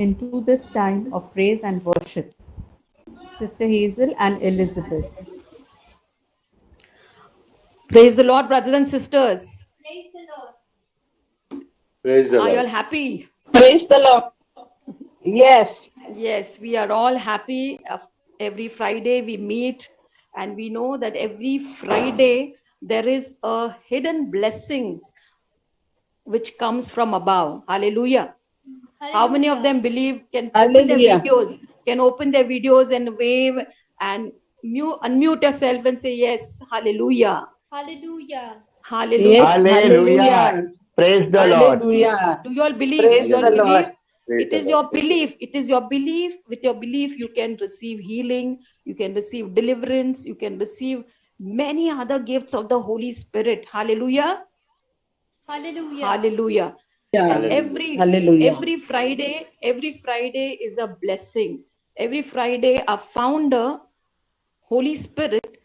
into this time of praise and worship. Sister Hazel and Elizabeth. Praise the Lord, brothers and sisters. Praise the Lord. Praise the Are you all Lord. happy? Praise the Lord. Yes. Yes, we are all happy. Every Friday we meet, and we know that every Friday there is a hidden blessings which comes from above. Hallelujah. How many of them believe can open their Hallelujah. videos and wave and unmute yourself and say yes, hallelujah. Hallelujah. Hallelujah. Yes. Hallelujah. Hallelujah. Praise the Yes. Lord. Hallelujah. Do you all believe? Praise Do you all the believe? Lord. Praise It the is Lord. your belief. It is your belief. With your belief, you can receive healing. You can receive deliverance. You can receive many other gifts of the Holy Spirit. Hallelujah. Hallelujah. Hallelujah. Yeah. And Hallelujah. every Friday is a blessing. Every Friday, our founder, Holy Spirit,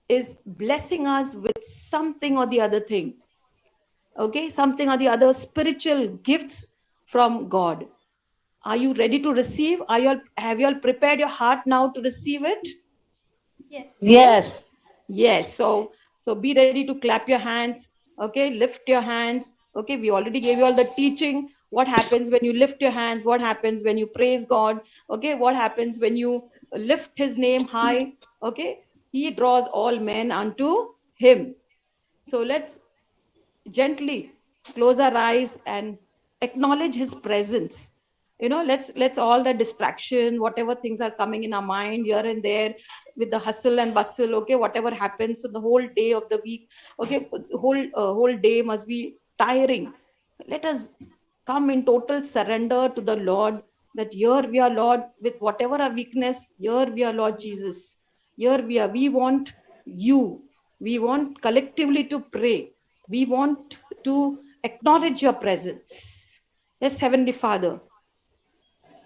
is blessing us with something or the other thing. Okay, something or the other spiritual gifts from God. Are you ready to receive? Have you all prepared your heart now to receive it? Yes. Yes. Yes. So be ready to clap your hands. Okay, lift your hands. Okay, we already gave you all the teaching. What happens when you lift your hands? What happens when you praise God? Okay, what happens when you lift his name high? Okay, he draws all men unto him. So let's gently close our eyes and acknowledge his presence. Let's all the distraction, whatever things are coming in our mind here and there, with the hustle and bustle, okay, whatever happens, so the whole day of the week, okay, whole day must be tiring. Let us come in total surrender to the Lord, that here we are, Lord, with whatever our weakness, here we are, Lord Jesus. Here we are. We want you. We want collectively to pray. We want to acknowledge your presence. Yes, Heavenly Father.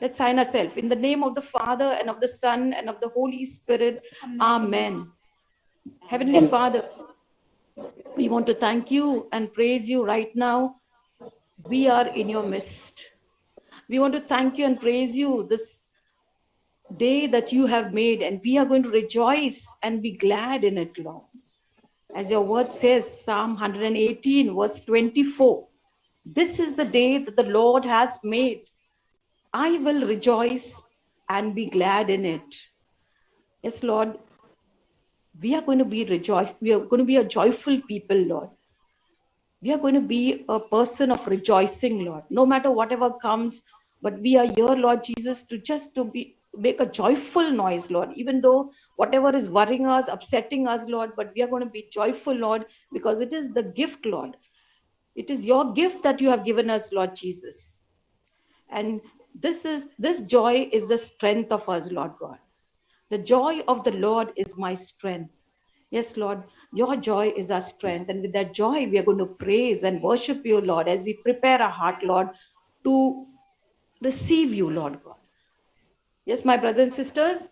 Let's sign ourselves. In the name of the Father and of the Son and of the Holy Spirit. Amen. Heavenly Father, we want to thank you and praise you right now. We are in your midst. We want to thank you and praise you this day that you have made, and we are going to rejoice and be glad in it, Lord. As your word says, Psalm 118, verse 24, this is the day that the Lord has made. I will rejoice and be glad in it. Yes, Lord, we are going to be rejoiced. We are going to be a joyful people, Lord. We are going to be a person of rejoicing, Lord, no matter whatever comes. But we are here, Lord Jesus, to make a joyful noise, Lord, even though whatever is worrying us, upsetting us, Lord, but we are going to be joyful, Lord, because it is the gift, Lord. It is your gift that you have given us, Lord Jesus. And this joy is the strength of us, Lord God. The joy of the Lord is my strength. Yes, Lord, your joy is our strength. And with that joy, we are going to praise and worship you, Lord, as we prepare our heart, Lord, to receive you, Lord God. Yes, my brothers and sisters,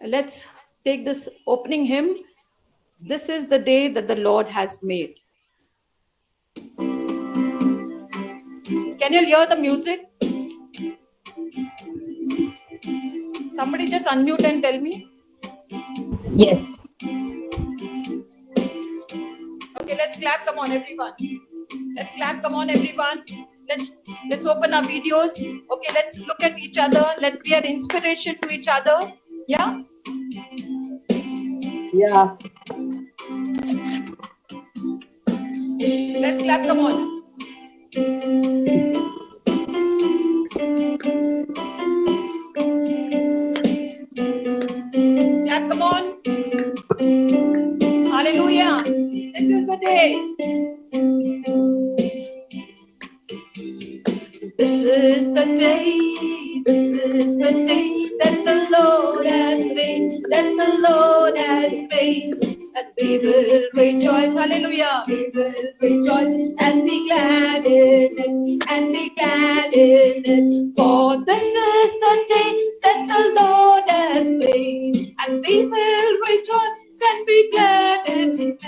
let's take this opening hymn. This is the day that the Lord has made. Can you hear the music? Somebody just unmute and tell me. Yes. Okay, let's clap. Come on, everyone. Let's clap. Come on, everyone. Let's open our videos. Okay, let's look at each other. Let's be an inspiration to each other. Yeah. Yeah. Let's clap. Come on. Clap. Come on. Hallelujah. This is the day. This is the day. This is the day that the Lord has made. That the Lord has made. And we will rejoice. Hallelujah. We will rejoice and be glad in it. And be glad in it. For this is the day that the Lord has made. And we will rejoice and be glad in it.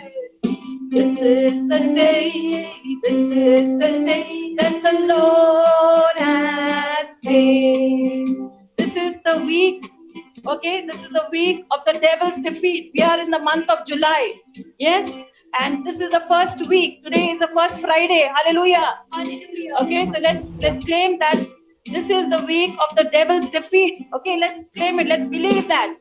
This is the day, this is the day that the Lord has made. This is the week. Okay, this is the week of the devil's defeat. We are in the month of July. Yes, and this is the first week. Today is the first Friday. Hallelujah. Hallelujah. Okay, so let's claim that this is the week of the devil's defeat. Okay, let's claim it. Let's believe that.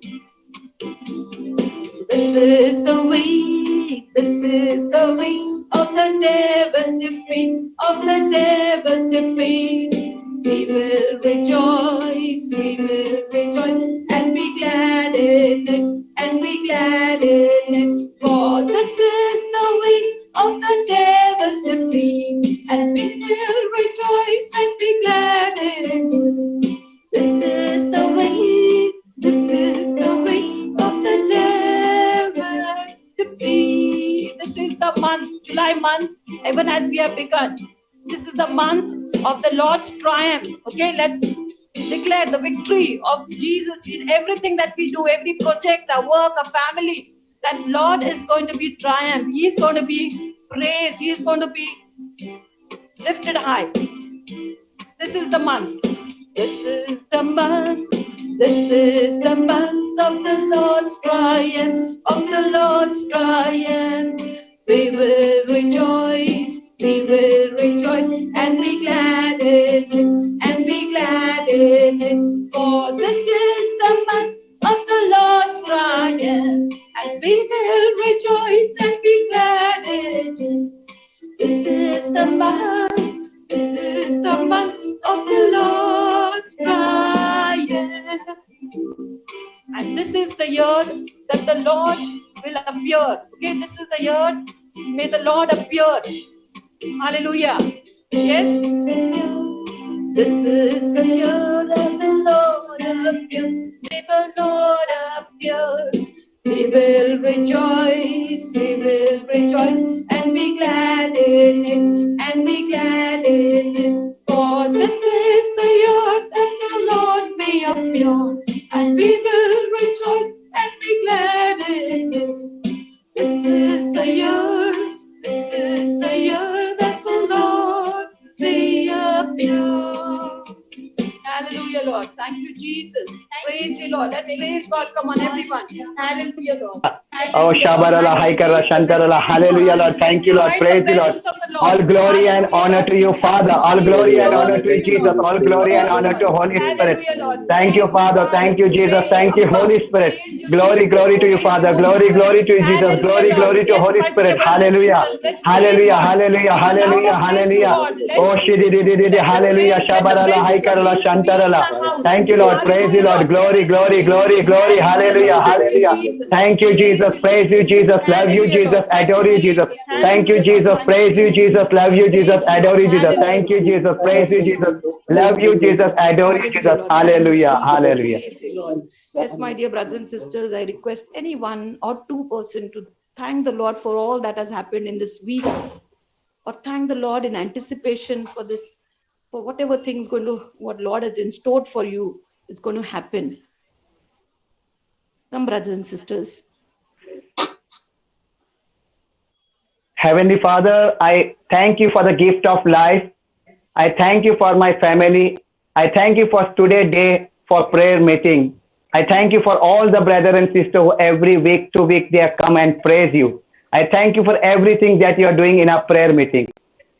This is the week. This is the week of the devil's defeat. Of the devil's defeat. We will rejoice. We will rejoice and be glad in it. And be glad in it. For this is the week of the devil's defeat. And we will rejoice and be glad in it. This is the week. This is the week of the devil's defeat. This is the month, July month, even as we have begun. This is the month of the Lord's triumph. Okay, let's declare the victory of Jesus in everything that we do, every project, our work, our family. That Lord is going to be triumph. He is going to be praised. He is going to be lifted high. This is the month. This is the month. This is the month of the Lord's triumph. Of the Lord's triumph. We will rejoice. We will rejoice and be glad in it. And be glad in it. For this is the month of the Lord's triumph. And we will rejoice and be glad in it. This is the month. This is the month of the Lord's triumph. And this is the year that the Lord will appear. Okay, this is the year. May the Lord appear. Hallelujah. Yes. This is the year that the Lord appear. May the Lord appear. We will rejoice. We will rejoice and be glad in it. And be glad in it. For this is the year that the Lord may appear. And we will rejoice and be glad in it. This is the year. This is the year that the Lord may appear. Hallelujah, Lord. Thank you, Jesus. Praise you, Lord. Let's praise God. Come on, everyone. Hallelujah, Lord. Oh, Shabarala, Haikarala, Shantarala. Hallelujah, Lord. Thank you, Lord. Praise you, Lord. All glory and honor to you, Father. All glory and honor to you, Jesus. All glory and honor to Holy Spirit. Thank you, Father. Thank you, Jesus. Thank you, Holy Spirit. Glory, glory to you, Father. Glory, glory to you, Jesus. Glory, glory to Holy Spirit. Hallelujah. Hallelujah, hallelujah, hallelujah, hallelujah. Oh, Shidi, hallelujah. Shabarala, Haikarala, Shantarala. Thank you, Lord. Praise you, Lord. Glory, glory, glory, glory. Hallelujah, hallelujah. Thank you, Jesus. Praise you, Jesus. Love you, Jesus. Adore you, Jesus. Thank you, Jesus. Praise you, Jesus. Love you, Jesus. Adore you, Jesus. Thank you, Jesus. Praise you, Jesus. Love you, Jesus. Adore you, Jesus. Hallelujah, hallelujah. Yes, my dear brothers and sisters, I request any one or two person to thank the Lord for all that has happened in this week, or thank the Lord in anticipation for this, for whatever things going to, what Lord has in store for you is going to happen. Come, brothers and sisters. Heavenly Father, I thank you for the gift of life. I thank you for my family. I thank you for today's day for prayer meeting. I thank you for all the brother and sister who every week to week they come and praise you. I thank you for everything that you are doing in our prayer meeting.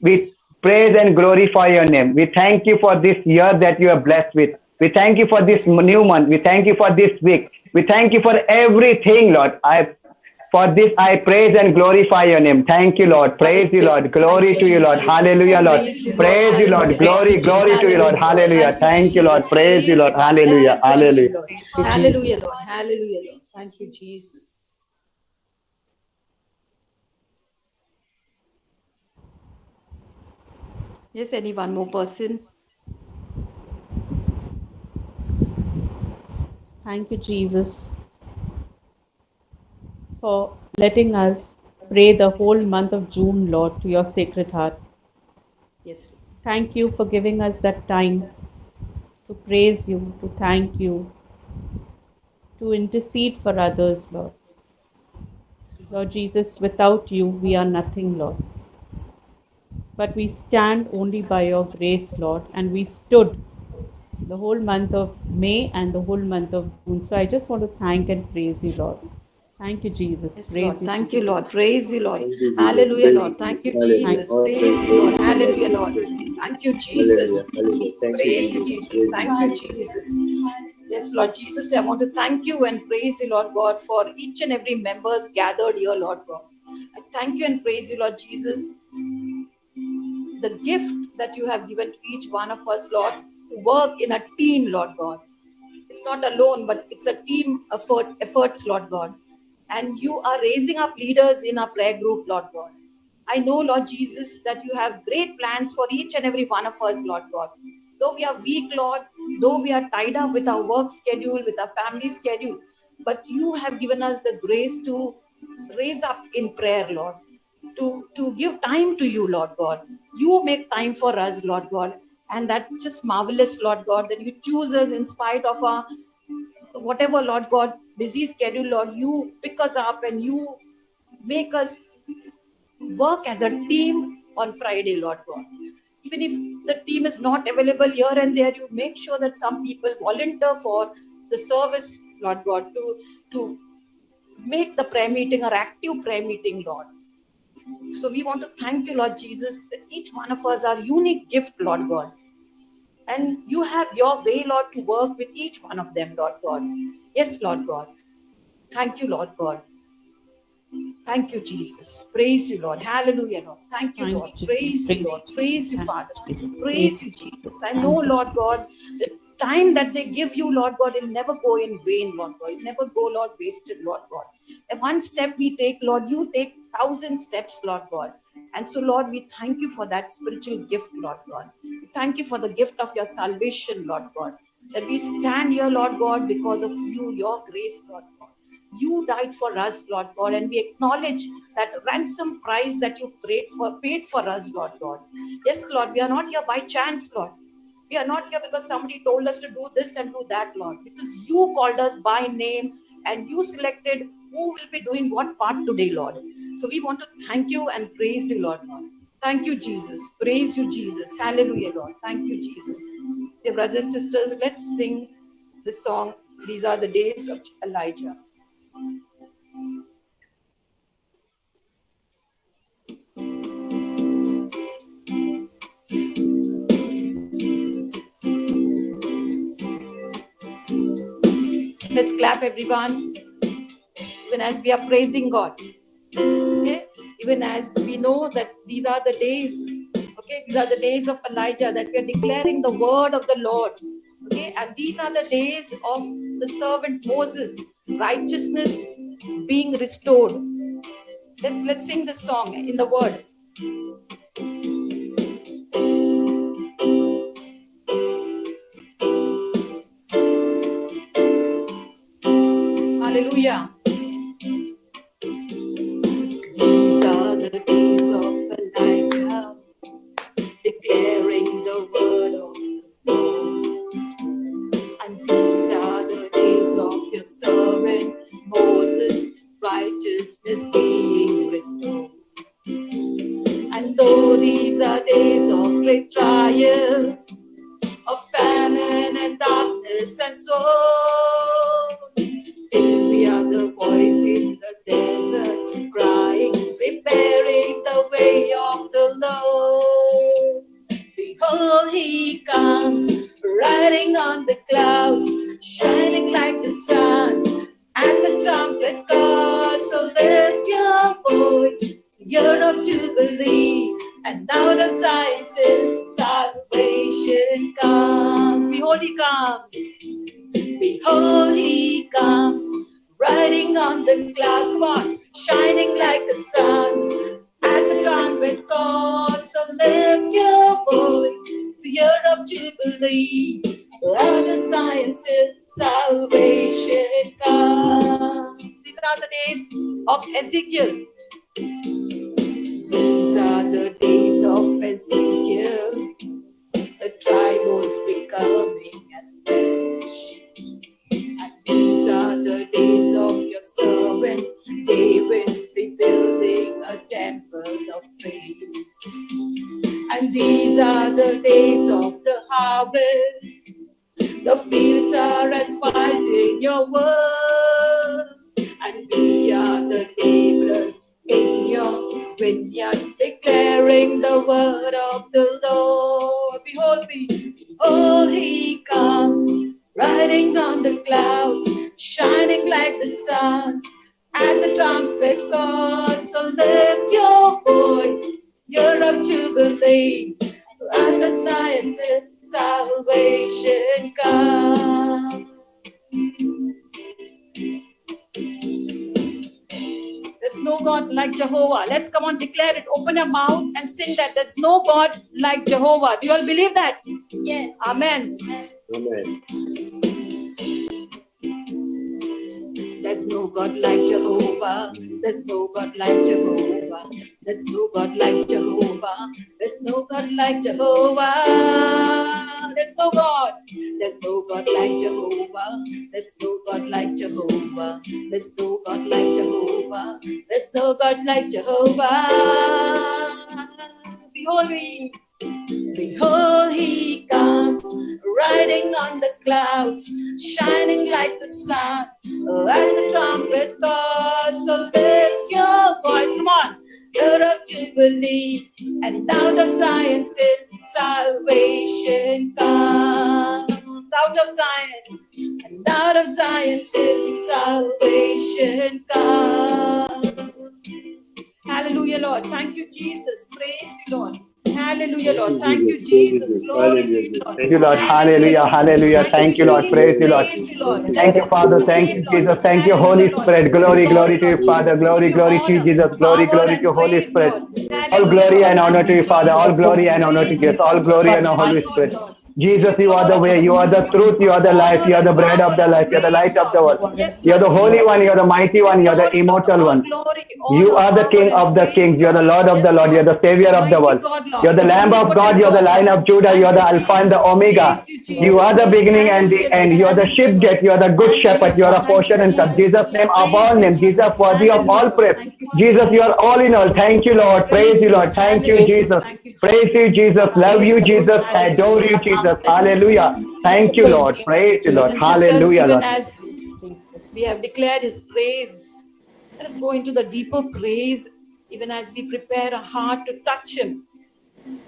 We praise and glorify your name. We thank you for this year that you are blessed with. We thank you for this new month. We thank you for this week. We thank you for everything, Lord. For this, I praise and glorify your name. Thank you, Lord. Praise you, Lord. Glory to you, Lord. Hallelujah, Lord. Praise you, Lord. Glory, glory to you, Lord. Hallelujah. Thank you, Lord. Praise you, Lord. Hallelujah. Hallelujah. Hallelujah, Lord. Hallelujah, Lord. Thank you, Jesus. Yes, any one more person? Thank you, Jesus, for letting us pray the whole month of June, Lord, to your Sacred Heart. Yes, Lord. Thank you for giving us that time to praise you, to thank you, to intercede for others, Lord. Lord Jesus, without you, we are nothing, Lord. But we stand only by your grace, Lord, and we stood the whole month of May and the whole month of June. So I just want to thank and praise you, Lord. Thank you, Jesus. Yes, Praise Lord. you. Thank you, Lord. Praise you, Lord. Thank you, Jesus. Hallelujah, Praise Lord. you. Thank you, Hallelujah. Jesus. All Praise praise you, Lord. goes to you, Lord Hallelujah, Lord. Jesus. Thank you, Jesus. Hallelujah. Hallelujah. Thank you, Praise you, Jesus. Jesus. Praise Thank you. you, Jesus. Yes, Lord Jesus, I want to thank you and praise you, Lord God, for each and every members gathered here, Lord God. I thank you and praise you, Lord Jesus, the gift that you have given to each one of us, Lord, to work in a team, Lord God. It's not alone, but it's a team efforts, Lord God. And you are raising up leaders in our prayer group, Lord God. I know, Lord Jesus, that you have great plans for each and every one of us, Lord God. Though we are weak, Lord, though we are tied up with our work schedule, with our family schedule, but you have given us the grace to raise up in prayer, Lord, to give time to you, Lord God. You make time for us, Lord God. And that's just marvelous, Lord God, that you choose us in spite of our whatever, Lord God, busy schedule, Lord. You pick us up and you make us work as a team on Friday, Lord God. Even if the team is not available here and there, you make sure that some people volunteer for the service, Lord God, to make the prayer meeting or active prayer meeting, Lord. So we want to thank you, Lord Jesus, that each one of us are unique gift, Lord God. And you have your way, Lord, to work with each one of them, Lord God. Yes, Lord God. Thank you, Lord God. Thank you, Jesus. Praise you, Lord. Hallelujah, Lord. Thank you, Thank Lord. you, Praise Jesus. you, Lord. Praise you, Thank Father. you, Jesus. Praise you, Jesus. I know, Lord God, the time that they give you, Lord God, will never go in vain, Lord God. It never go, Lord, wasted, Lord God. And one step we take, Lord, you take 1,000 steps, Lord God. And so, Lord, we thank you for that spiritual gift, Lord God. We thank you for the gift of your salvation, Lord God. That we stand here, Lord God, because of you, your grace, Lord God. You died for us, Lord God, and we acknowledge that ransom price that you paid for us, Lord God. Yes, Lord, we are not here by chance, Lord. We are not here because somebody told us to do this and do that, Lord. Because you called us by name and you selected who will be doing what part today, Lord. So we want to thank you and praise you, Lord God. Thank you, Jesus. Praise you, Jesus. Hallelujah, Lord. Thank you, Jesus. Dear brothers and sisters, let's sing the song, These Are the Days of Elijah. Let's clap, everyone, even as we are praising God. Okay, even as we know that these are the days, okay, these are the days of Elijah, that we are declaring the word of the Lord. Okay, and these are the days of the servant Moses, righteousness being restored. Let's sing this song in the word. Hallelujah. These are the days of Elijah, declaring the word of the Lord. And these are the days of your servant Moses, righteousness being restored. And though these are days of great trials, of famine and darkness and sorrow, still we are the voice in the desert, crying, preparing the way of the Lord. Behold, he comes, riding on the clouds, shining like the sun, and the trumpet calls. So lift your voice, it's a year of jubilee, and out of Zion's hill salvation comes. Behold, he comes. Behold, he comes, riding on the clouds. Come on, shining like the sun, and the trumpet calls. So lift your voice, it's a year of jubilee, out of Zion's hill salvation comes. These are the days of Ezekiel. These are the days of Ezekiel, the dry bones becoming as flesh. And these are the days of your servant David, rebuilding a temple of praise. And these are the days of the harvest, The fields are as white in your word, and we are the laborers in your vineyard, declaring the word of the Lord. Behold me, behold, he comes, riding on the clouds, shining like the sun, and the trumpet calls. So lift your voice, year of jubilee, and the Zion's salvation come. There's no God like Jehovah. Let's come on, declare it. Open your mouth and sing that. There's no God like Jehovah. Do you all believe that? Yes. Amen. Amen. There's no God like Jehovah. There's no God like Jehovah. There's no God like Jehovah. There's no God like Jehovah. There's no God. There's no God like Jehovah. There's no God like Jehovah. There's no God like Jehovah. There's no God like Jehovah. Behold me. Behold, he comes, riding on the clouds, shining like the sun, and the trumpet calls. So lift your voice, come on, year of jubilee, and out of Zion salvation comes. Out of Zion, and out of Zion salvation comes. Hallelujah, Lord. Thank you, Jesus. Praise you, Lord. Hallelujah, Lord. Thank you, Jesus. Glory to you, Lord. Thank you, Lord. Hallelujah. Hallelujah. Thank you, Lord. Praise you, Lord. Praise you, Lord. Thank you, Father. Thank you, Jesus. Thank you, Holy Spirit. Glory, glory to you, Father. Glory, glory to you, Jesus. Glory, glory to you, Holy Spirit. All glory and honor to you, Father. All glory and honor to you. All glory and honor, Holy Spirit. Jesus, you are the way, you are the truth, you are the life, you are the bread of the life, you are the light of the world. You are the Holy One, you are the mighty one, you are the immortal one. You are the King of the kings, you are the Lord of the Lord, you are the Savior of the world. You are the Lamb of God, you are the Lion of Judah, you are the Alpha and the Omega. You are the beginning and the end, you are the sheep gate, you are the good shepherd, you are a portion and cup. Jesus' name, above all names, Jesus worthy of all praise. Jesus, you are all in all. Thank you, Lord. Praise you, Lord. Thank you, Jesus. Praise you, Jesus. Love you, Jesus. Adore you, Jesus. Hallelujah. Thank you, Lord. Praise you, Lord. Hallelujah, Even Lord. as we have declared his praise, let us go into the deeper praise, even as we prepare our heart to touch him.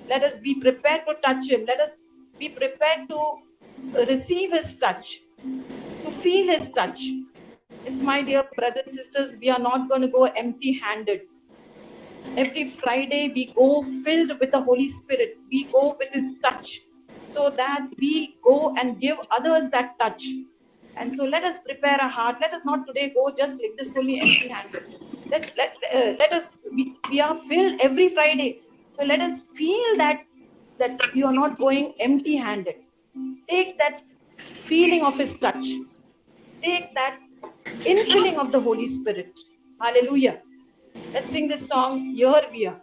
Let us be prepared to touch him. Let us be prepared to receive his touch, to feel his touch. Yes, my dear brothers and sisters, we are not going to go empty-handed. Every Friday, we go filled with the Holy Spirit. We go with his touch, so that we go and give others that touch. And so let us prepare our heart. Let us not today go just like this only empty-handed. Let us, we are filled every Friday. So let us feel that we are not going empty-handed. Take that feeling of his touch. Take that infilling of the Holy Spirit. Hallelujah. Let's sing this song, Here We Are.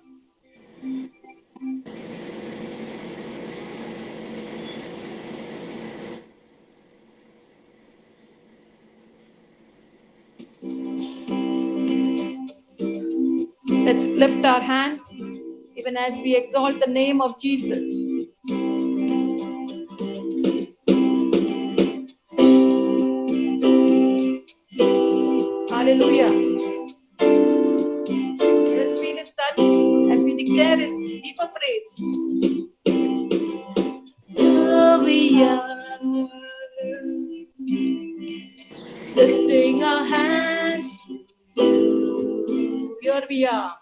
Let's lift our hands even as we exalt the name of Jesus. Hallelujah. Let us feel his touch as we declare his deeper praise. Here we are, lifting our hands to you. Here we are.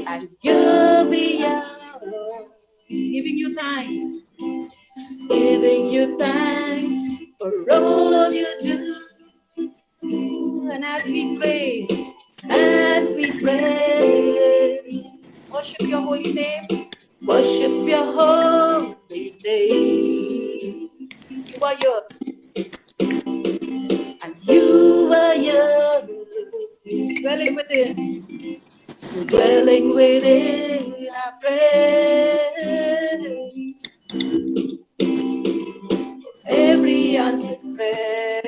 And here we are, giving you thanks for all you do. And as we praise, worship your holy name, worship your holy name. You are here, and you are here, dwelling within our praise. Every answered prayer,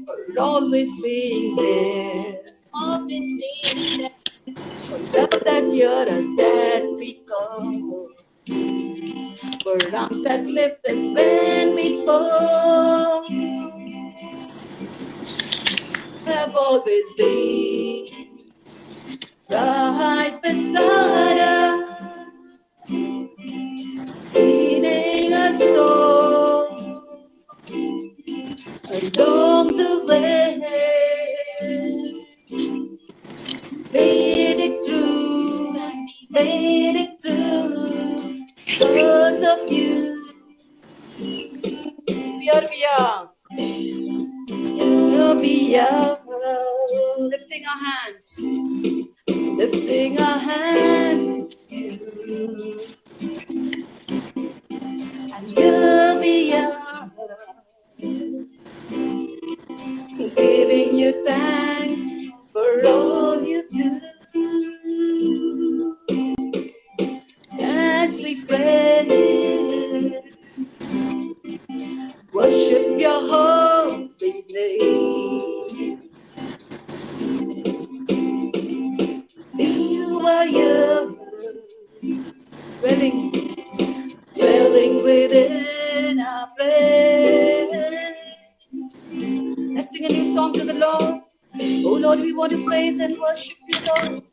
for always being there, for love that hears us as we come, for arms that lift us when we fall. Have always been right beside us, leading us all along the way. Made it through, made it through, because of you. Here we are. Here we are. Lifting our hands. Lifting our hands to you. And here we are. Giving you thanks for all you do. As we pray, worship your holy name. You are here, dwelling within our prayer. Let's sing a new song to the Lord. Oh Lord, we want to praise and worship you, Lord.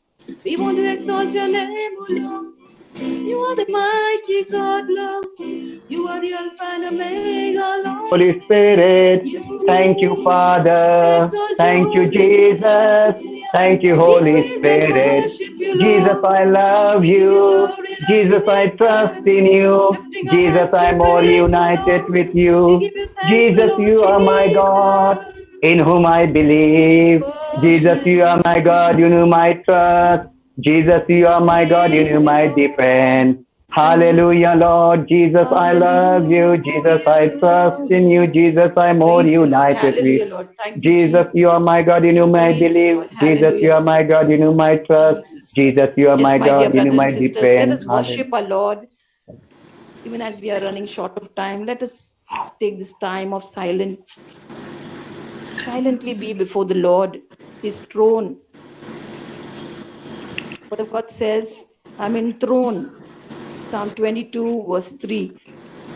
We want to exalt your name, oh Lord. You are the mighty God, Lord. You are the Alpha and Omega, Lord. Holy Spirit, thank you, Father. Thank you, Jesus. Thank you, Holy Spirit. Jesus, I love you. Jesus, I trust in you. Jesus, I'm all united with you. Jesus, you are my God, in whom I believe. Jesus, you are my God, in whom I trust. Jesus, you are my God, in whom I depend. Hallelujah, Lord. Jesus, I love you. Jesus, I trust in you. Jesus, I'm all Praise you, Lord. united with Hallelujah, Lord. Thank you, Jesus, you are my God, in whom I Praise you, believe. Lord. Jesus, Hallelujah, you are Lord. my God, in whom I trust. Jesus. Jesus, you are Yes, my my dear God, in whom brothers I and sisters, let depend. us worship our Lord. Even as we are running short of time, let us take this time of silently be before the Lord, His throne. Word of God says, I'm enthroned. Psalm 22, verse 3.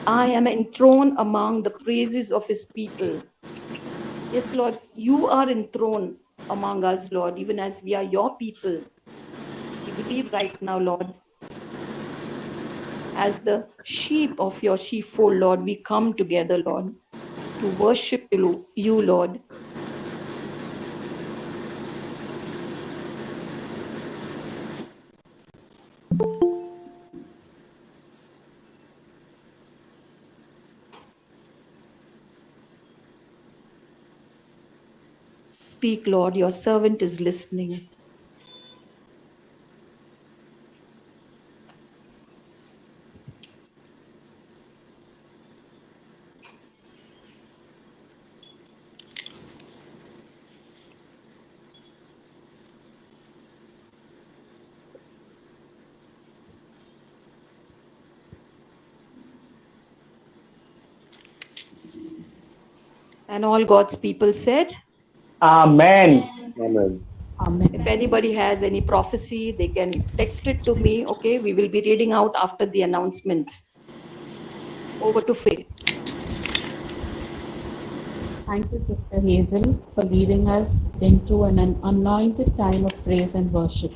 I am enthroned among the praises of His people. Yes, Lord, you are enthroned among us, Lord, even as we are your people. We believe right now, Lord, as the sheep of your sheepfold, Lord, we come together, Lord, to worship you, Lord. Speak, Lord, your servant is listening. And all God's people said, Amen. Amen. Amen. if anybody has any prophecy, they can text it to me. Okay, we will be reading out after the announcements. Over to Faye. Thank you, Sister Hazel, for leading us into an anointed time of praise and worship.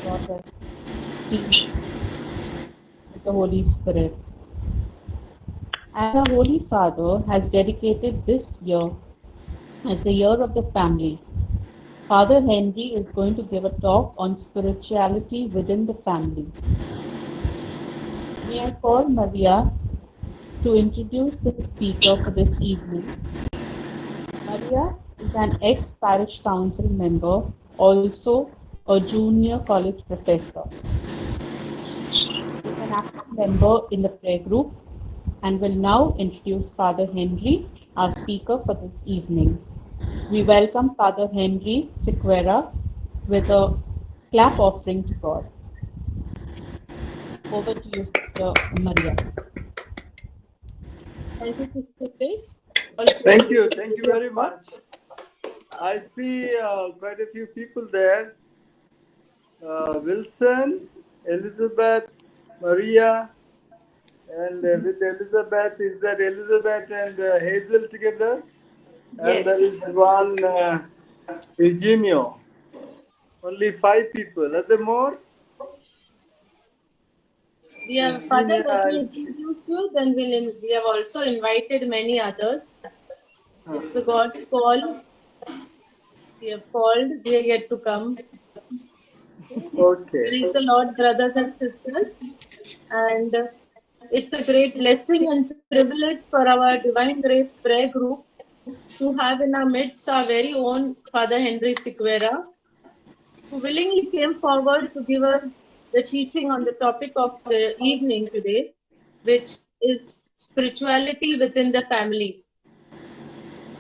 Brought us peace with the Holy Spirit. As our Holy Father has dedicated this year as the year of the family, Father Henry is going to give a talk on spirituality within the family. May I call Maria to introduce the speaker for this evening. Maria is an ex-parish council member, also a junior college professor. She is an active member in the prayer group and will now introduce Father Henry, our speaker for this evening. We welcome Father Henry Sequeira with a clap offering to God. Over to you, Sister Maria. Thank you, Sister Faith. Thank you very much. I see quite a few people there. Wilson, Elizabeth, Maria, And with Elizabeth, is that Elizabeth and Hazel together? And Yes. there is one Eugenio. Only 5 people. Are there more? We have, Father, let me introduce you. Then we have also invited many others. It's a God's call. We have called. They are yet to come. Okay. Praise the Lord, brothers and sisters. And it's a great blessing and privilege for our Divine Grace Prayer Group to have in our midst our very own Father Henry Sequeira, who willingly came forward to give us the teaching on the topic of the evening today, which is spirituality within the family.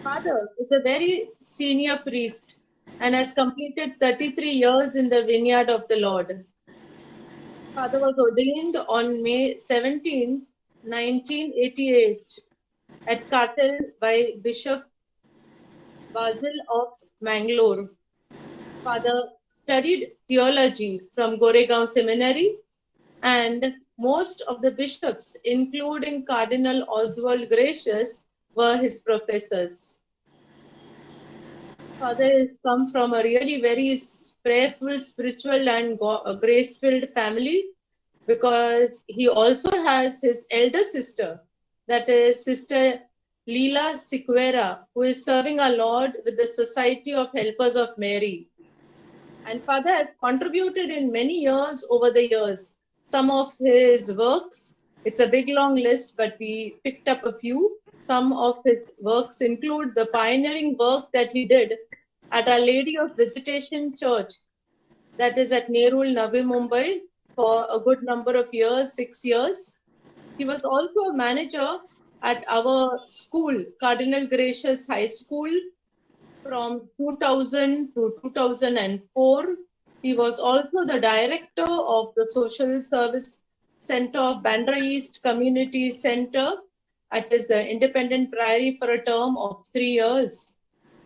Father is a very senior priest and has completed 33 years in the vineyard of the Lord. Father was ordained on May 17, 1988 at Cartel by Bishop Basil of Mangalore. Father studied theology from Goregaon Seminary, and most of the bishops, including Cardinal Oswald Gracious, were his professors. Father has come from a really very prayerful, spiritual, and grace-filled family, because he also has his elder sister, that is Sister Leela Sequeira, who is serving our Lord with the Society of Helpers of Mary. And Father has contributed in many years over the years. Some of his works, it's a big long list, but we picked up a few. Some of his works include the pioneering work that he did at Our Lady of Visitation Church, that is at Nerul, Navi Mumbai, for a good number of years, 6 years. He was also a manager at our school, Cardinal Gracious High School, from 2000 to 2004. He was also the director of the Social Service Center of Bandra East Community Center. It is the Independent Priory for a term of 3 years.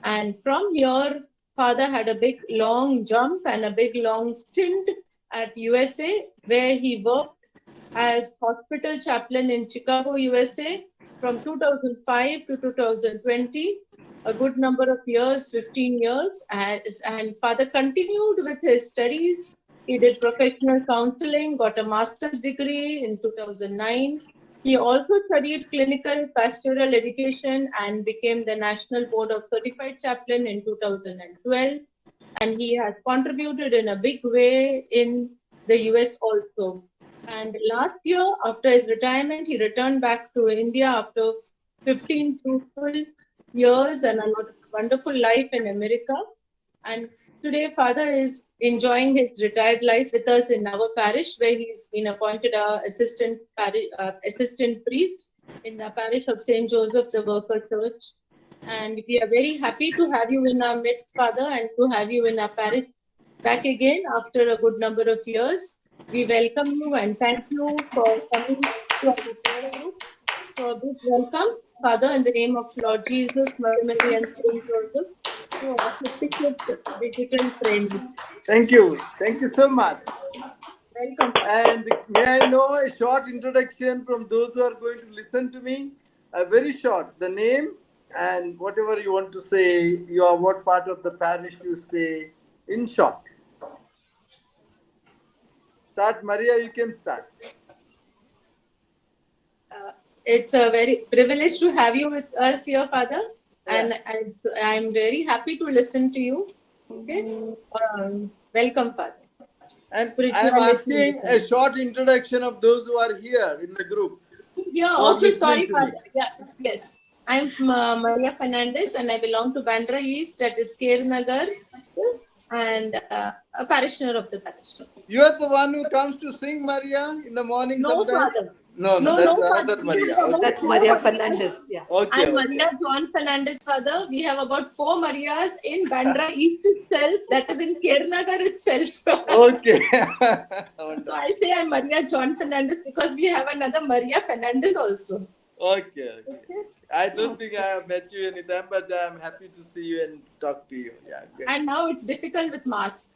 And from here, Father had a big long jump and a big long stint at USA, where he worked as hospital chaplain in Chicago, USA from 2005 to 2020, a good number of years, 15 years. And Father continued with his studies. He did professional counseling, got a master's degree in 2009. He also studied clinical pastoral education and became the National Board of Certified Chaplain in 2012. And he has contributed in a big way in the US also. And last year, after his retirement, he returned back to India after 15 fruitful years and a wonderful life in America. And today, Father is enjoying his retired life with us in our parish, where he's been appointed our assistant priest in the parish of St. Joseph the Worker Church. And we are very happy to have you in our midst, Father, and to have you in our parish back again after a good number of years. We welcome you and thank you for coming to our prayer group. So a big welcome, Father, in the name of Lord Jesus, Mother Mary, and Saint Joseph, to our 55th digital friend. Thank you. Thank you so much. Welcome, Father. And may I know a short introduction from those who are going to listen to me? A very short. The name and whatever you want to say. You are what part of the parish you stay. In short. Start, Maria. You can start. It's a very privilege to have you with us here, Father. And I'm very happy to listen to you. Okay. Welcome, Father. And I am asking a short introduction of those who are here in the group. Yeah, okay, sorry, Father. Yeah, yes. I'm Maria Fernandez and I belong to Bandra East, that is Kher Nagar, and a parishioner of the parish. You are the one who comes to sing, Maria, in the morning No, sometimes? Father. No, that's another Maria. Okay. That's Maria Fernandez. Yeah. Okay. I'm Maria John Fernandez, Father. We have about 4 Marias in Bandra East itself, that is in Kher Nagar itself. Okay. So I say I'm Maria John Fernandez because we have another Maria Fernandez also. Okay. I don't think I have met you anytime, but I'm happy to see you and talk to you. Yeah. Good. And now it's difficult with mask.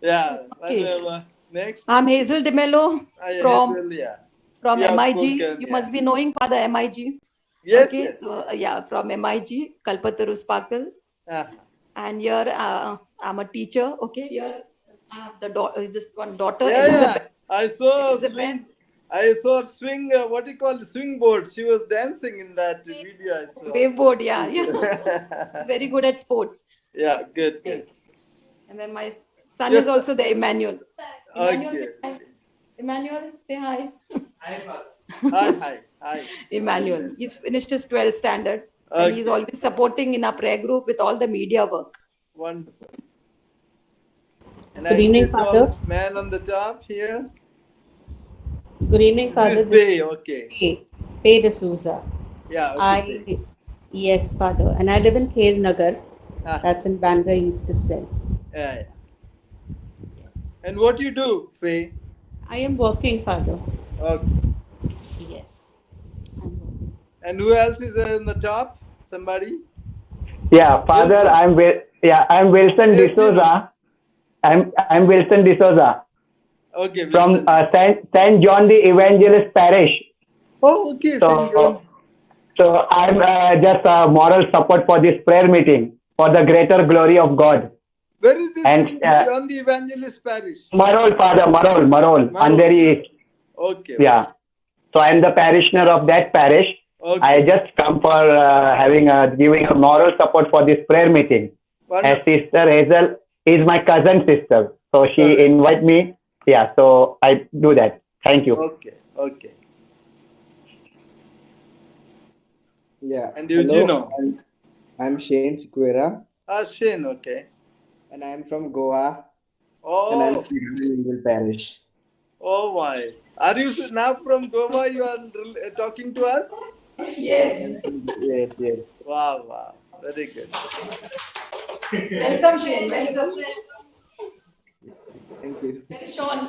Yeah. Okay. But, Next. I'm Hazel DeMello Yeah, from Hazel, yeah. from We have MIG. spoken, You yeah. must be knowing Father MIG. Yes, Okay, yes. so yeah, from MIG, Kalpataru Sparkle. Uh-huh. And here I'm a teacher. Okay, here I have this one daughter, Yeah, yeah. Elizabeth. I saw Elizabeth. swing. I saw swing. What do you call it? Swing board? She was dancing in that video. I saw. Waveboard, yeah. Very good at sports. Yeah, good, good. And then my son Yes, is also there, Emmanuel. Emmanuel, Okay. say hi. Emmanuel, say hi. Hi, hi. Emmanuel. He's finished his 12th standard. And he's Okay. always supporting in our prayer group with all the media work. Wonderful. And Good I see evening, a tall Father. man on the top here. Good evening, Father. This is Bay, okay. Pay D'Souza. Yeah, okay. Yes, Father. And I live in Kher Nagar. Ah, That's in Bandra East itself. yeah, yeah. And what do you do, Faye? I am working, Father. Okay. Yes. I'm working. And who else is on the top? Somebody? Yeah, Father, Wilson. I'm Wilson Hey, D'Souza. I'm Wilson D'Souza Okay, from Wilson. Saint John the Evangelist Parish. Oh, okay, St. John. So I'm just moral support for this prayer meeting for the greater glory of God. Where is this And St. John the Evangelist Parish? Marol, Father, Marol, Andheri East. Okay. Yeah. So I'm the parishioner of that parish. Okay. I just come for giving a moral support for this prayer meeting. Wonderful. As Sister Hazel is my cousin sister, so she Correct. invite me. Yeah, so I do that. Thank you. Okay, okay. Yeah. And Hello, Eugeno? I'm Shane Sequeira, Ah, Shane, okay. and I'm from Goa, and I'm Oh, from Angel Parish. oh my. Are you now from Goa? You are talking to us? Yes. Yes, yes. Wow, wow. Very good. Welcome, Shane. Welcome. Thank you. Where is Sean?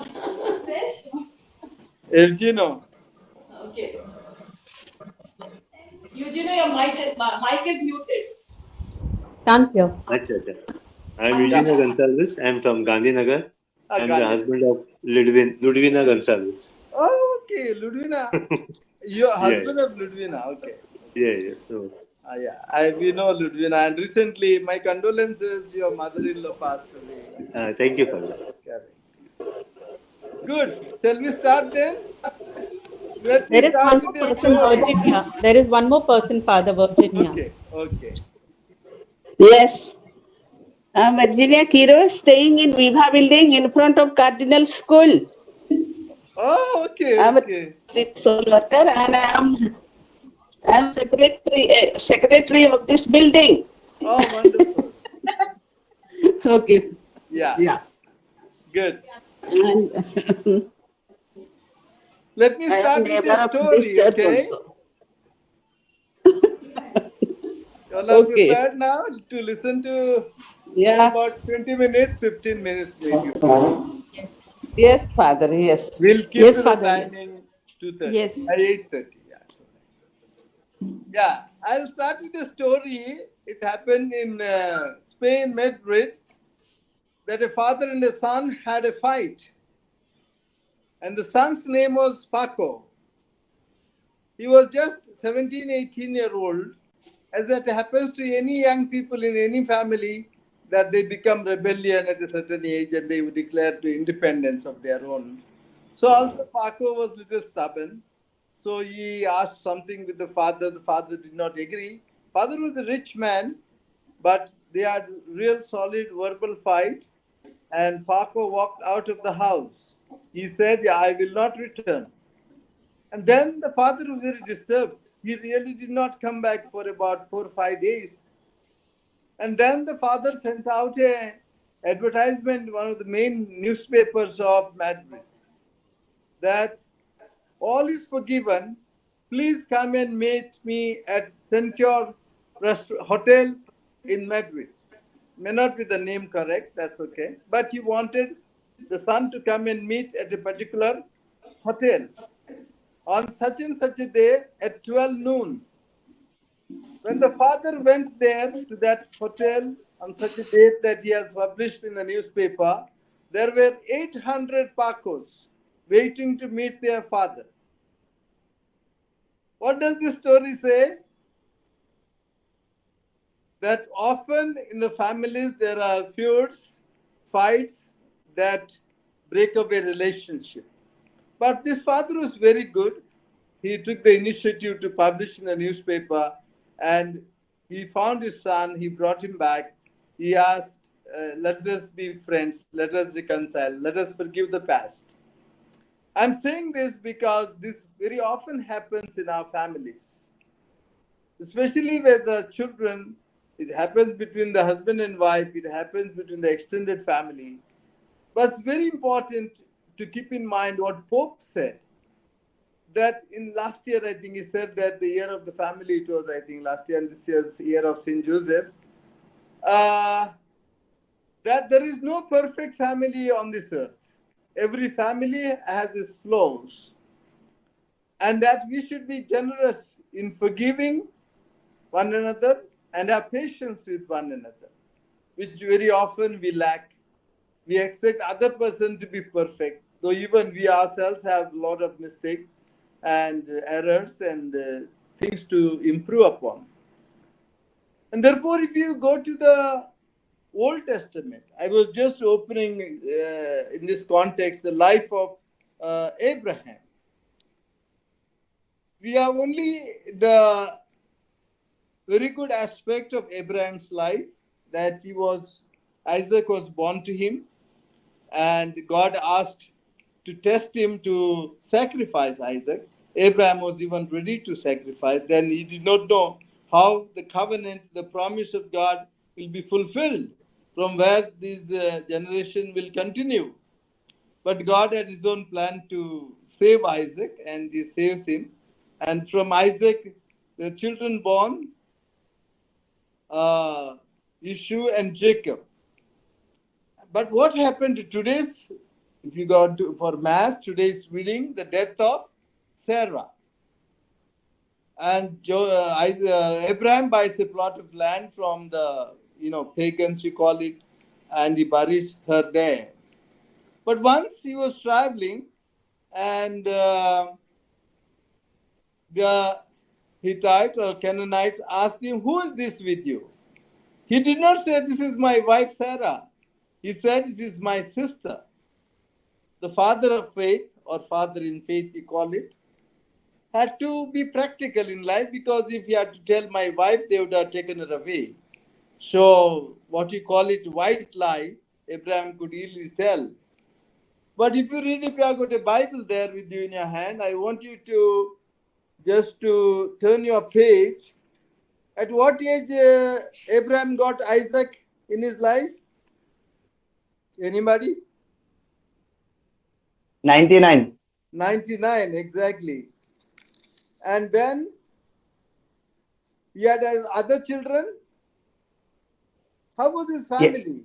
Eugeno. Okay. Eugene, your mic is muted. Can't hear. Acha. I'm Eugenia Gonsalves. I'm from Gandhinagar. Ah, I'm the Gandhi. husband of Ludwina Gonsalves. Oh, okay. Ludwina. Your husband of Ludwina. Okay. Yeah. So, Yeah. We know Ludwina. And recently, my condolences, your mother-in-law passed away. thank you for that. Correct. Good. Shall we start then? Let me There is start one with more the person, story. Virginia. There is one more person, Father, Virginia. Okay, okay. Yes. Virginia Kiro, staying in Viva building in front of Cardinal School. Oh, okay, I'm okay. a social worker and I'm secretary of this building. Oh, wonderful. Okay. Yeah, good. And Let me I am start with neighbor a of this story, church okay? also. You all are Okay. prepared now to listen to Yeah. about 20 minutes, 15 minutes maybe. Yes, Father. Yes. We'll keep Yes, to the Father, yes. timing 2:30. Yes. 8:30. Yeah, I'll start with a story. It happened in Spain, Madrid, that a father and a son had a fight. And the son's name was Paco. He was just 17, 18-year-old. As that happens to any young people in any family, that they become rebellion at a certain age and they would declare to independence of their own. So also Paco was a little stubborn. So he asked something with the father. The father did not agree. Father was a rich man, but they had real solid verbal fight. And Paco walked out of the house. He said, "Yeah, I will not return." And then the father was very disturbed. He really did not come back for about 4 or 5 days. And then the father sent out a advertisement, one of the main newspapers of Madrid, that all is forgiven. Please come and meet me at Centaur Hotel in Madrid. May not be the name correct, that's okay. But he wanted the son to come and meet at a particular hotel on such and such a day at 12 noon. When the father went there to that hotel on such a date that he has published in the newspaper, there were 800 Pacos waiting to meet their father. What does this story say? That often in the families there are feuds, fights that break up a relationship. But this father was very good. He took the initiative to publish in the newspaper, and he found his son. He brought him back. He asked, let us be friends. Let us reconcile. Let us forgive the past. I'm saying this because this very often happens in our families, especially with the children. It happens between the husband and wife. It happens between the extended family. But it's very important to keep in mind what Pope said. That in last year, I think he said that the year of the family, it was, I think, last year, and this year's year of St. Joseph, that there is no perfect family on this earth. Every family has its flaws. And that we should be generous in forgiving one another and have patience with one another, which very often we lack. We expect other person to be perfect, though even we ourselves have a lot of mistakes and errors and things to improve upon. And therefore, if you go to the Old Testament, I was just opening in this context the life of Abraham. We have only the very good aspect of Abraham's life, that Isaac was born to him, and God asked to test him to sacrifice Isaac. Abraham was even ready to sacrifice. Then he did not know how the covenant, the promise of God will be fulfilled, from where this generation will continue. But God had his own plan to save Isaac, and he saves him. And from Isaac, the children born, Esau and Jacob. But what happened to today's, if you go to for Mass, today's reading, the death of Sarah. And Abraham buys a plot of land from the pagans, you call it, and he buries her there. But once he was traveling, and the Hittites or Canaanites asked him, "Who is this with you?" He did not say, "This is my wife Sarah." He said, "It is my sister." The father of faith, or father in faith, you call it, had to be practical in life, because if he had to tell my wife, they would have taken her away. So, what you call it, white lie, Abraham could easily tell. But if you have got a Bible there with you in your hand, I want you to just to turn your page. At what age Abraham got Isaac in his life? Anybody? 99. 99, exactly. And then he had other children. How was his family?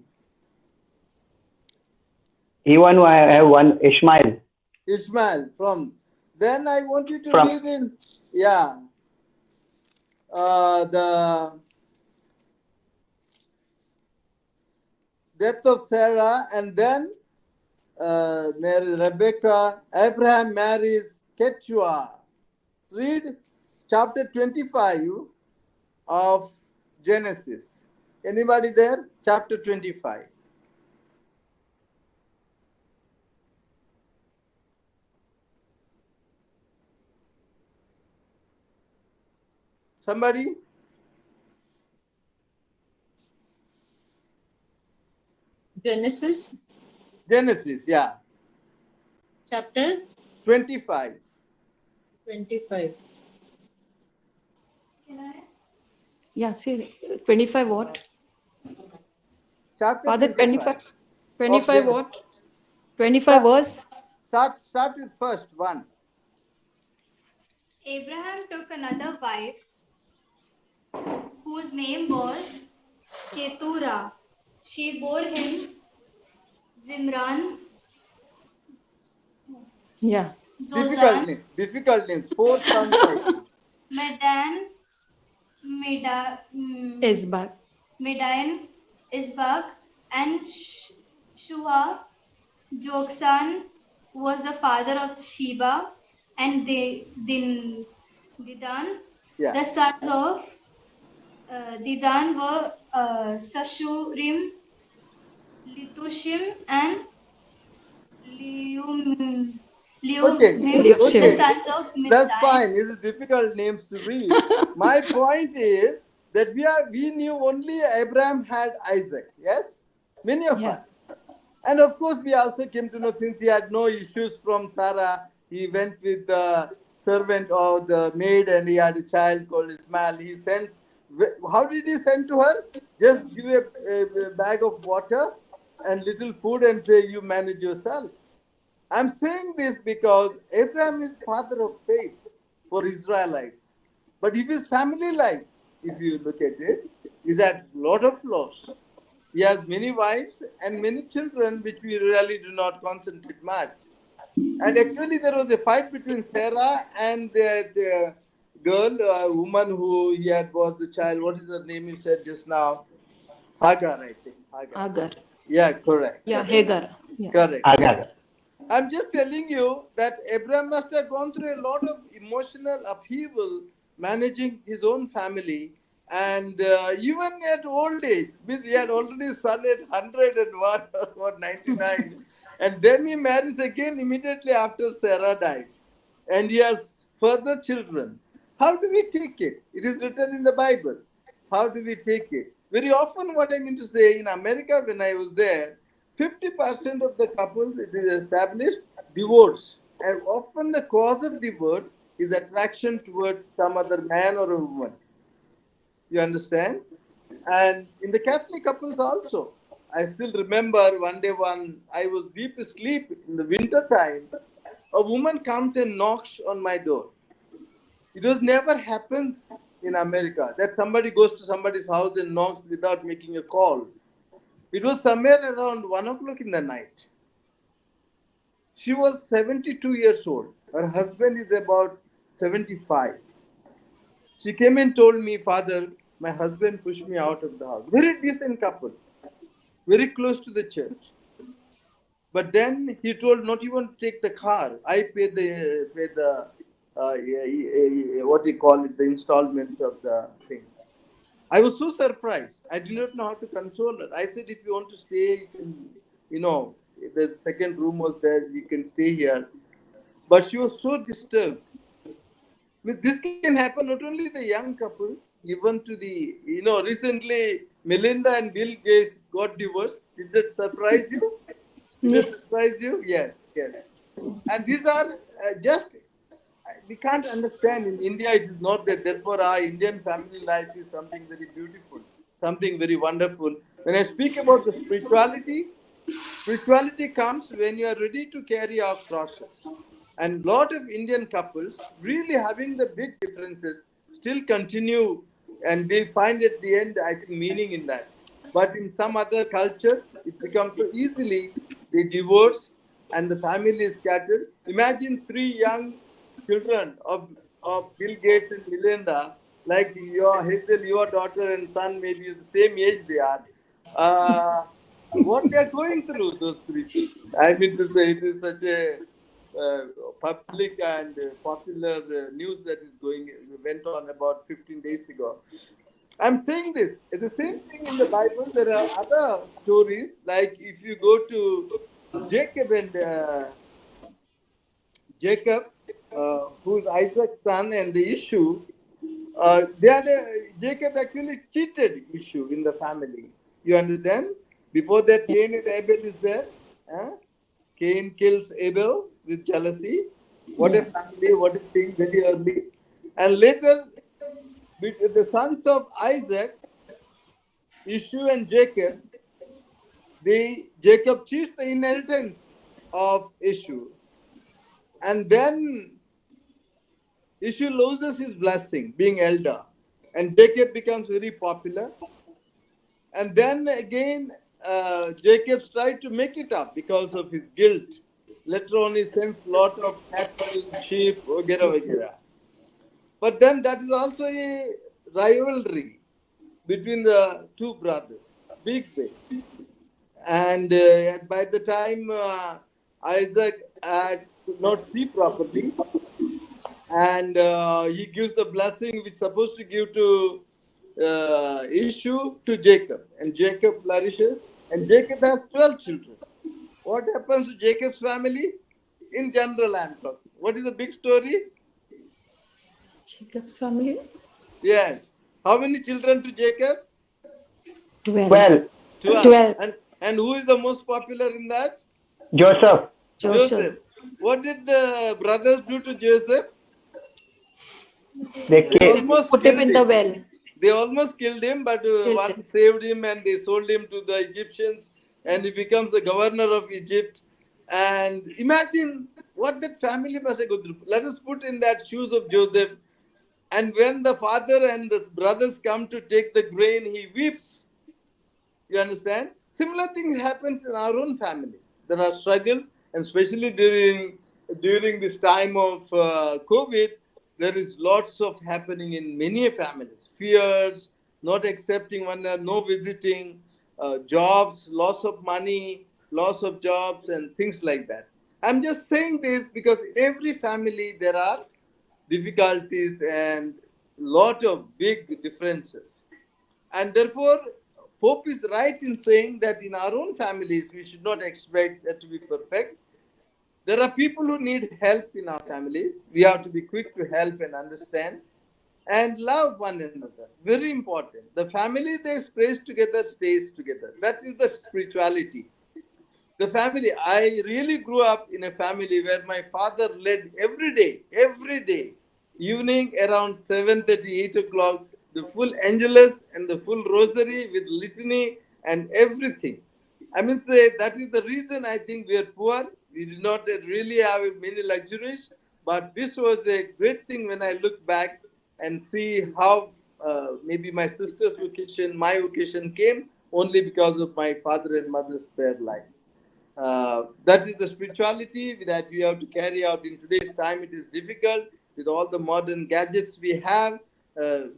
Even I have one Ishmael. Ishmael. Then I want you to From- read in, the death of Sarah, and then Rebecca. Abraham marries Keturah. Read chapter 25 of Genesis. Anybody there? Chapter 25. Somebody? Genesis Genesis, yeah. chapter 25. 25. Yeah, see, 25 what? Chapter Father, 25. 25 what? 25 verse? Start with first one. Abraham took another wife whose name was Keturah. She bore him Zimran, Yeah. Zozan, Difficult names. 4 sons, I think. Medan, Isbak. Medan, Isbak, and Shuha. Joksan was the father of Sheba and Didan. Yeah. The sons of Didan were Sashurim, Litushim, and Liumim. Okay, The okay. sons of That's Mizai. fine. It's difficult names to read. My point is that we knew only Abraham had Isaac. Yes, many of Yeah. us. And of course, we also came to know, since he had no issues from Sarah, he went with the servant or the maid and he had a child called Ismail. He sends, how did he send to her? Just give a bag of water and little food and say, you manage yourself. I'm saying this because Abraham is father of faith for Israelites. But if his family life, if you look at it, is at lot of flaws. He has many wives and many children, which we really do not concentrate much. And actually, there was a fight between Sarah and that girl, woman who he had was the child. What is her name? You said just now, Hagar, I think. Agar. Yeah, correct. Yeah, Hagar. Yeah. Correct. Agar. I'm just telling you that Abraham must have gone through a lot of emotional upheaval managing his own family. And even at old age, means he had already son at 101 or 99. And then he marries again immediately after Sarah died. And he has further children. How do we take it? It is written in the Bible. How do we take it? Very often, what I mean to say, in America, when I was there, 50% of the couples, it is established, divorce. And often the cause of divorce is attraction towards some other man or a woman. You understand? And in the Catholic couples also, I still remember one day when I was deep asleep in the winter time, a woman comes and knocks on my door. It was never happens in America that somebody goes to somebody's house and knocks without making a call. It was somewhere around 1 o'clock in the night. She was 72 years old. Her husband is about 75. She came and told me, Father, my husband pushed me out of the house. Very decent couple, very close to the church. But then he told, not even take the car. I pay the what do you call it, the installment of the thing. I was so surprised. I did not know how to console her. I said, if you want to stay, you know, the second room was there, you can stay here. But she was so disturbed. This can happen not only the young couple, even to the, recently Melinda and Bill Gates got divorced. Did that surprise you? Did that surprise you? Yes, yes. And these are we can't understand. In India, it is not that. Therefore, our Indian family life is something very beautiful, something very wonderful. When I speak about the spirituality comes when you are ready to carry our crosses. And lot of Indian couples really having the big differences still continue, and they find at the end, I think, meaning in that. But in some other culture, it becomes so easily they divorce and the family is scattered. Imagine 3 young children of Bill Gates and Melinda, like Hazel, your daughter and son, maybe the same age they are. What they are going through, those 3 people. I mean to say, it is such a public and popular news that went on about 15 days ago. I'm saying this. It's the same thing in the Bible. There are other stories, like if you go to Jacob, who's Isaac's son, and the issue, Jacob actually cheated issue in the family. You understand? Before that, Cain and Abel is there. Cain kills Abel with jealousy. What a family, what a thing, very early. And later, the sons of Isaac, Esau and Jacob, Jacob cheats the inheritance of Esau. And then Esau loses his blessing, being elder. And Jacob becomes very popular. And then again, Jacob tried to make it up because of his guilt. Later on, he sends a lot of cattle, sheep, etc. But then that is also a rivalry between the 2 brothers, big. And by the time Isaac could not see properly, and he gives the blessing which supposed to give to Esau to Jacob, and Jacob flourishes, and Jacob has 12 children. What happens to Jacob's family? In general, I'm talking. What is the big story? Jacob's family? Yes. How many children to Jacob? 12. 12. 12. And who is the most popular in that? Joseph. Joseph. What did the brothers do to Joseph? They They came. almost Put him killed in the well. They almost killed him, but Killed one him. saved him and they sold him to the Egyptians, and he becomes the governor of Egypt. And imagine what that family must have gone through. Let us put in that shoes of Joseph. And when the father and the brothers come to take the grain, he weeps. You understand? Similar thing happens in our own family. There are struggles, and especially during this time of COVID, there is lots of happening in many families. Fears, not accepting one another, no visiting, jobs, loss of money, loss of jobs, and things like that. I'm just saying this because in every family there are difficulties and lot of big differences. And therefore, Pope is right in saying that in our own families, we should not expect that to be perfect. There are people who need help in our families. We have to be quick to help and understand and love one another. Very important. The family that prays together stays together. That is the spirituality. The family, I really grew up in a family where my father led every day, evening around 7:30, 8 o'clock, the full Angelus and the full Rosary with litany and everything. I mean, say that is the reason I think we are poor. We did not really have many luxuries, but this was a great thing when I look back and see how maybe my sister's vocation, my vocation came only because of my father and mother's prayer life. That is the spirituality that we have to carry out in today's time. It is difficult with all the modern gadgets we have.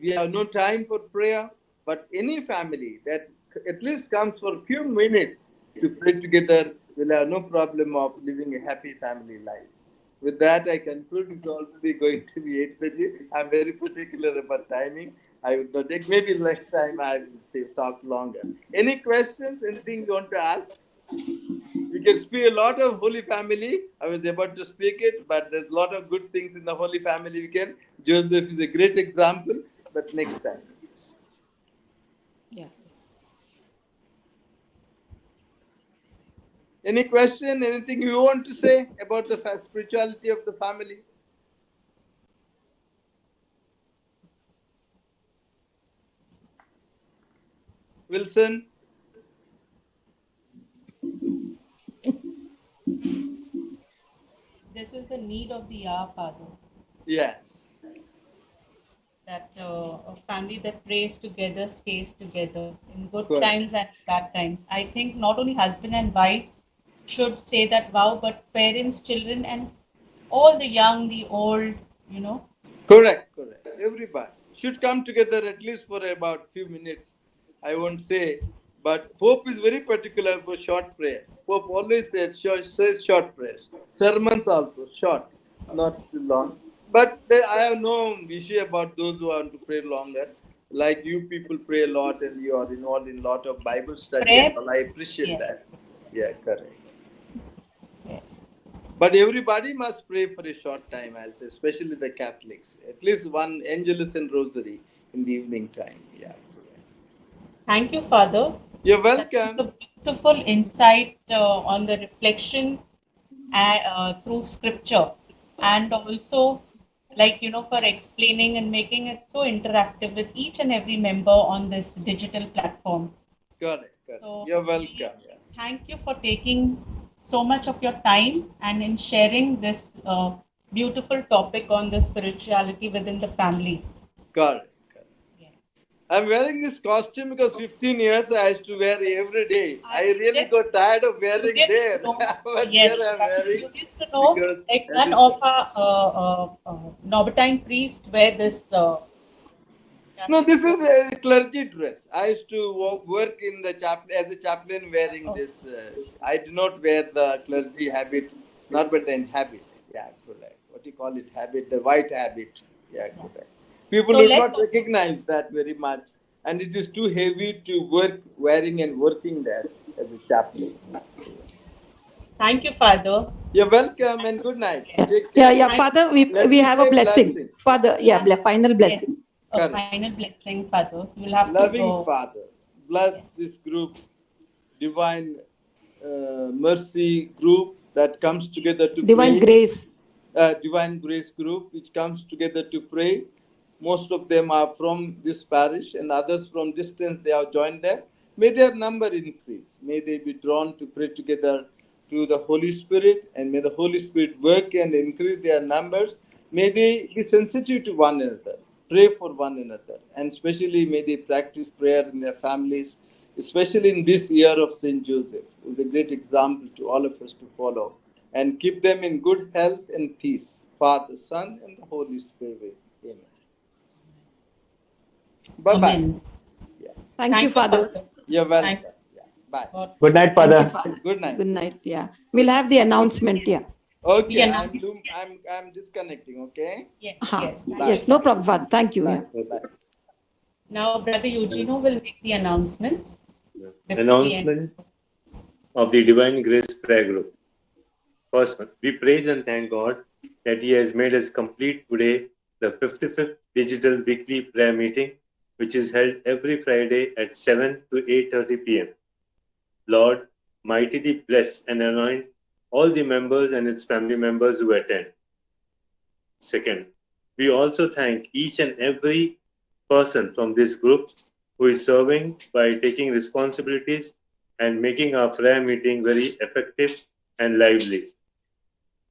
We have no time for prayer, but any family that at least comes for a few minutes to pray together will have no problem of living a happy family life. With that, I conclude. It's already going to be 8:30. I'm very particular about timing. I would not take. Maybe next time I will say, talk longer. Any questions? Anything you want to ask? We can speak a lot of Holy Family. I was about to speak it, but there's a lot of good things in the Holy Family. We can. Joseph is a great example, but next time. Yeah. Any question? Anything you want to say about the spirituality of the family? Wilson? This is the need of the hour, Father. Yes. That a family that prays together stays together in good Correct. times and bad times. I think not only husband and wives should say that vow, but parents, children, and all the young, the old, you know. Correct. Everybody should come together at least for about few minutes. I won't say, but Pope is very particular for short prayer. Pope always says short prayers. Sermons also short, not too long. But I have no issue about those who want to pray longer. Like you people pray a lot and you are involved in a lot of Bible study. Pray. And all. I appreciate Yes. that. Yeah, correct. Yes. But everybody must pray for a short time, I'll say, especially the Catholics. At least one Angelus and Rosary in the evening time. Yeah. Thank you, Father. You're That welcome. was a beautiful insight on the reflection through scripture, and also, like, for explaining and making it so interactive with each and every member on this digital platform. Correct. So, You're welcome. Yeah. thank you for taking so much of your time and in sharing this beautiful topic on the spirituality within the family. Correct. Yes. I'm wearing this costume because 15 years I used to wear every day. I really Yes. got tired of wearing You get there. to know- But yes, here I'm wearing. you get to know, because like that one is- of our Nobitine priest wear this No, this is a clergy dress. I used to work in the as a chaplain wearing this. I do not wear the clergy habit, not but an habit. Yeah, correct. What do you call it? Habit, the white habit. Yeah, correct. People So would let not recognize that very much, and it is too heavy to work wearing and working there as a chaplain. Thank you, Father. You're welcome and good night. Take Yeah, care. yeah, Father, Let we me have a say blessing. Father, yeah, final Yes, blessing. a Correct. final blessing, Father. You'll have to Loving go. Father, bless this group, divine mercy group that comes together to Divine pray. grace. Divine grace group which comes together to pray. Most of them are from this parish and others from distance they have joined them. May their number increase. May they be drawn to pray together to the Holy Spirit, and may the Holy Spirit work and increase their numbers. May they be sensitive to one another, pray for one another, and especially may they practice prayer in their families, especially in this year of St. Joseph, who is a great example to all of us to follow, and keep them in good health and peace. Father, Son, and the Holy Spirit. Amen. Bye-bye. Amen. Yeah. Thank you, Father. You're welcome. Thank Yeah. Bye. God. Good night, Thank you, Father. Father. Good night. Good night. Yeah. We'll have the announcement. Yeah. Okay, announce- I'm disconnecting, okay? Yes, Huh. yes. Bye. Yes, no problem, Father. Thank you. Yeah. Bye. Bye. Now, Brother Eugenio will make the announcements. before we end. Announcement of the Divine Grace Prayer Group. First one, we praise and thank God that He has made us complete today the 55th digital weekly prayer meeting, which is held every Friday at 7 to 8:30 p.m. Lord, mightily bless and anoint all the members and its family members who attend. Second, we also thank each and every person from this group who is serving by taking responsibilities and making our prayer meeting very effective and lively.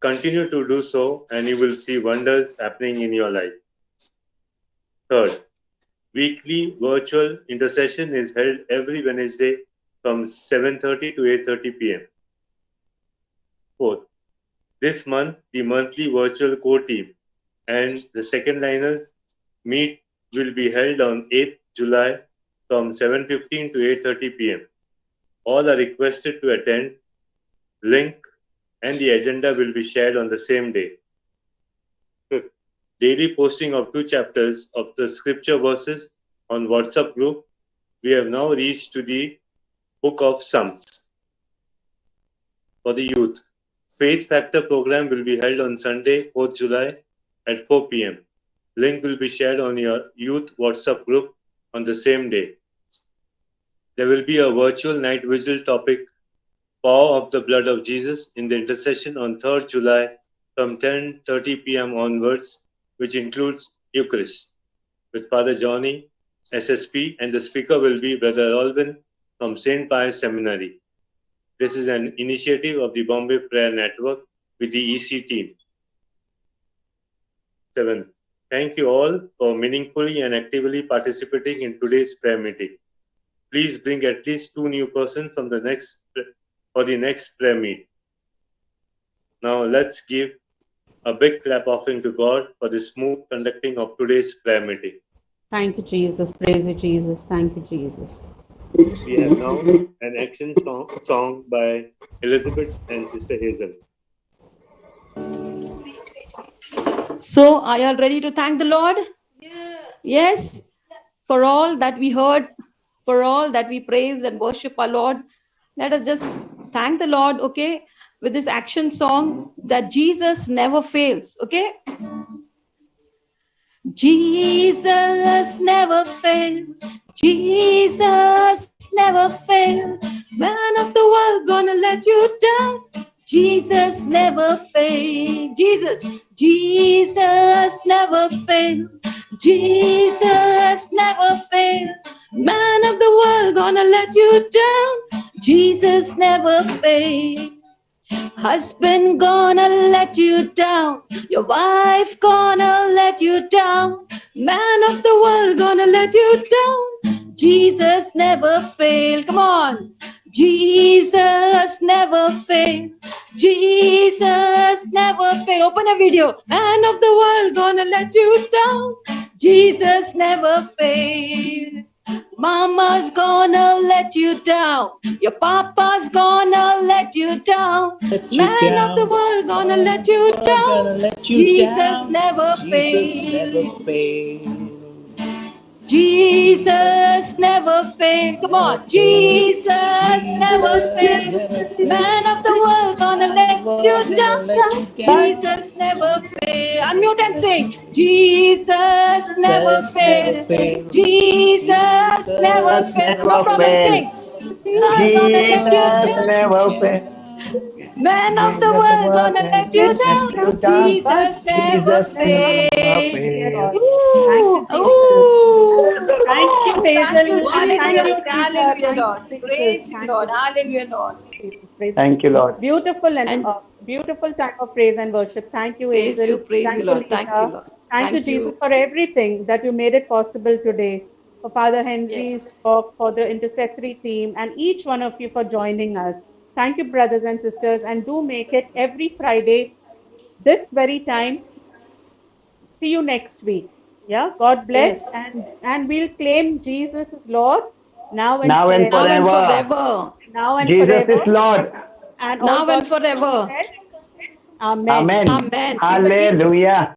Continue to do so, and you will see wonders happening in your life. Third, weekly virtual intercession is held every Wednesday from 7:30 to 8:30 p.m. Fourth, this month the monthly virtual core team and the second liners meet will be held on 8th July from 7:15 to 8:30 p.m. All are requested to attend. Link and the agenda will be shared on the same day. Fifth, daily posting of 2 chapters of the scripture verses on WhatsApp group. We have now reached to the book of Psalms. For the youth, Faith Factor program will be held on Sunday, 4th July at 4 p.m. Link will be shared on your youth WhatsApp group on the same day. There will be a virtual night vigil topic, Power of the Blood of Jesus, in the intercession on 3rd July from 10:30 p.m. onwards, which includes Eucharist, with Father Johnny, SSP, and the speaker will be Brother Alvin from St. Pius Seminary. This is an initiative of the Bombay Prayer Network with the EC team. 7. Thank you all for meaningfully and actively participating in today's prayer meeting. Please bring at least 2 new persons for the next prayer meet. Now let's give a big clap offering to God for the smooth conducting of today's prayer meeting. Thank you, Jesus. Praise you, Jesus. Thank you, Jesus. We have now an action song by Elizabeth and Sister Hazel. So, are you all ready to thank the Lord? Yes. For all that we heard, for all that we praise and worship our Lord, let us just thank the Lord, okay, with this action song that Jesus never fails, okay? Jesus never failed. Jesus never failed. Man of the world gonna let you down. Jesus never failed. Jesus never failed. Jesus never failed. Man of the world gonna let you down. Jesus never failed. Husband gonna let you down. Your wife gonna let you down. Man of the world gonna let you down. Jesus never failed. Come on. Jesus never failed. Jesus never failed. Open a video. Man of the world gonna let you down. Jesus never fails. Mama's gonna let you down. Your papa's gonna let you down. Man of the world gonna let you down. Jesus never fails. Jesus never fail. Come on. Jesus never fail. Man of the world gonna let you down. Jesus never fail. Unmute and sing. Jesus never fail. Jesus never fail. No problem. Sing. I'm gonna let you Jesus down. never fails. Man of the world gonna let you down. Jesus never Jesus never fail. fails. Thank you, Jesus. Ooh. Thank you, Thank Hazel. you, Thank you, Jesus. Peter. Hallelujah, Thank you, Lord. Jesus. Praise you, Thank Lord. you, Hallelujah, Lord. Jesus. Praise Thank you, Lord. beautiful and And beautiful time of praise and worship. Thank you, Hazel. praise you, Thank you, Lord. Thank you, Lisa. Lord. Thank you, Thank Jesus, you. for everything that you made it possible today. For Father Henry's Yes. work, for the intercessory team, and each one of you for joining us. Thank you, brothers and sisters, and do make it every Friday, this very time. See you next week. Yeah, God bless, Yes. and we'll claim Jesus is Lord now and Now and Now forever. and forever. forever. Now and Jesus is forever. Lord. And all Now and God's people forever. said, Amen. Amen. Amen. Everybody Hallelujah.